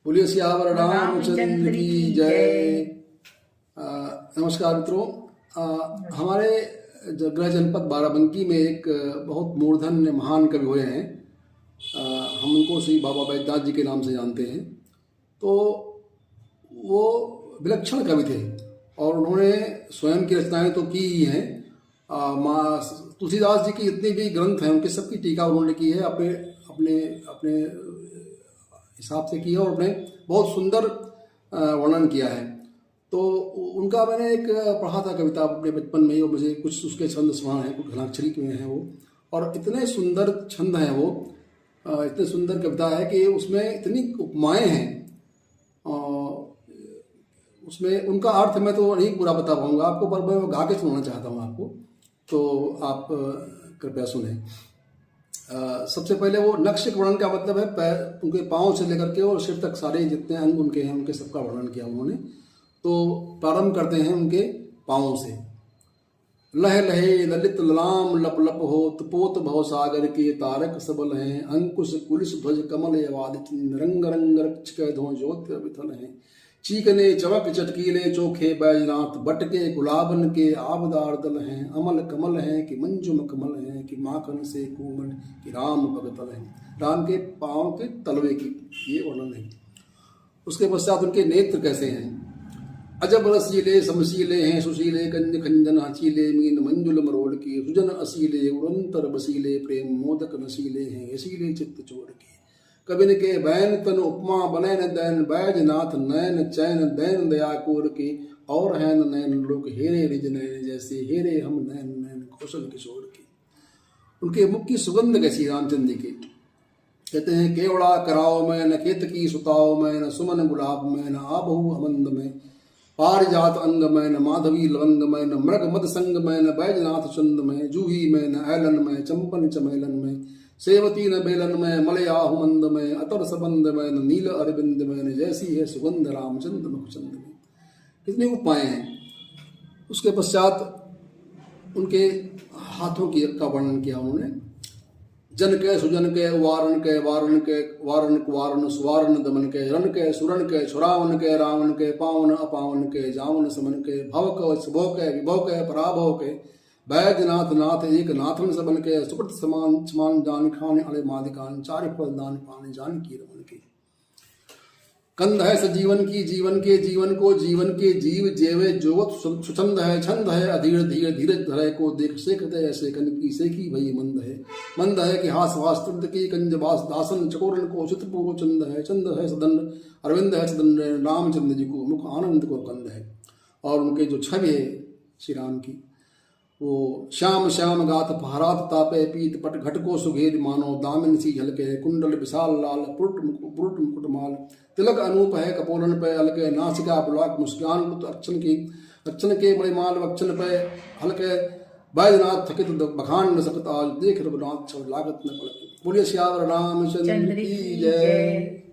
बोलिए सियावर रामचंद्र की जय। नमस्कार मित्रों, हमारे गृह जनपद बाराबंकी में एक बहुत मूर्धन्य महान कवि हुए हैं। हम उनको श्री बाबा बैद्यनाथ जी के नाम से जानते हैं। तो वो विलक्षण कवि थे और उन्होंने स्वयं की रचनाएं तो की ही हैं। माँ तुलसीदास जी की जितने भी ग्रंथ हैं उनके सबकी टीका उन्होंने की है, अपने अपने अपने हिसाब से किया और उसने बहुत सुंदर वर्णन किया है। तो उनका मैंने एक पढ़ा था कविता अपने बचपन में ही, और मुझे कुछ उसके छंद स्मरण हैं, कुछ घनाक्षरी में हैं वो, और इतने सुंदर छंद हैं वो, इतने सुंदर कविता है कि उसमें इतनी उपमाएं हैं। उसमें उनका अर्थ मैं तो नहीं पूरा बता पाऊंगा आपको, पर मैं गा के सुनाना चाहता हूँ आपको, तो आप कृपया सुने। सबसे पहले वो नक्श वर्णन का मतलब है पैर, उनके पाँव से लेकर के और सिर तक सारे जितने अंग उनके हैं उनके सबका वर्णन किया उन्होंने। तो प्रारंभ करते हैं उनके पाँव से। लह लहे ललित ललाम लप लप हो, पोत भव सागर के तारक सबल हैं, अंकुश कुलिस ध्वज कमल यवाद रंग रंग रक्ष धो ज्योति विथल हैं, चीकने चमक चटकीले चोखे बैजनाथ, बटके गुलाबन के आबदार दल हैं, अमल कमल हैं कि मंजुम कमल हैं, कि माखन से कोमल कि राम भगतल हैं। राम के पाँव के तलवे की ये वर्णन है। उसके पश्चात उनके नेत्र कैसे हैं। अजब रसीले समशीले हैं, सुशीले कंज खंजन हचीले, मीन मंजुल मरोड़ की सुजन असीले, उड़ंतर बसीले, प्रेम मोदक नशीले हैं, यशीले चित्त चोर की, कबिन के बैन तन उपमा बनैन दैन, बैजनाथ नैन चैन दैन दया कोर के, और हैन नैन लोक हेरे रिज नैन, जैसे हेरे हम नैन नैन कौशल किशोर की। उनके मुख की सुगंध कैसी रामचंद्र जी की। कहते हैं केवड़ा कराओ में न खेत की सुताओ में, न सुमन गुलाब में न आबहू अमंद में, पारिजात अंग में न माधवी लवंग में, न मृग मद संग में न बैजनाथ चंद में, जूही में न ऐलन में चंपन चमेलन में, सेवती न बेलन में मलयाहु मंद में, अतर सबंद में न नील अरविंद में, न जैसी है सुगंध रामचंद्र मुखचंद में। कितने उपाय हैं। उसके पश्चात उनके हाथों की का वर्णन किया उन्होंने। जन के सुजन के वारण के वारण के वारण वारण सुवारण दमन के, रण के सुरण के छुरावन के, रावण के पावन अपावन के, जावन समन के, भव के शुभो के विभव के पराभव के, बैजनाथ नाथ एक नाथन सबन के, सुकृत समान समान जान खान अड़े मादिकान, चारि फल दान पान जान की रमन के। कंद है सजीवन की जीवन के जीवन को, जीवन के जीव जेवे जोवत सुछंद है, छंद है अधीर धीर धीरज धरे को, देख सेखते ऐसे कन की सेखी भई मंद है कि हास वास तृप्त की, कंज वास दासन चकोरन को चित पूर्व चंद है, चंद है सदन अरविंद है सदन, रामचंद्र जी को मुख आनंद को कंद है। और उनके जो छवि है श्री राम की, वो श्याम श्याम गात फहरात तापे, पीत पट घट को सुघेद मानो, दामिन सी झलके कुंडल विशाल लाल, पुरुट मुकुट माल, तिलक अनूप है कपोलन पे हल्के, नासिका बुलाक मुस्कान अक्षन के बड़े माल वक्षन पे हल्के, बैजनाथ थकित बखान न सकत आज, देख रघुनाथ छव लागत न पलक। बोलिए सियावर रामचंद्र की जय।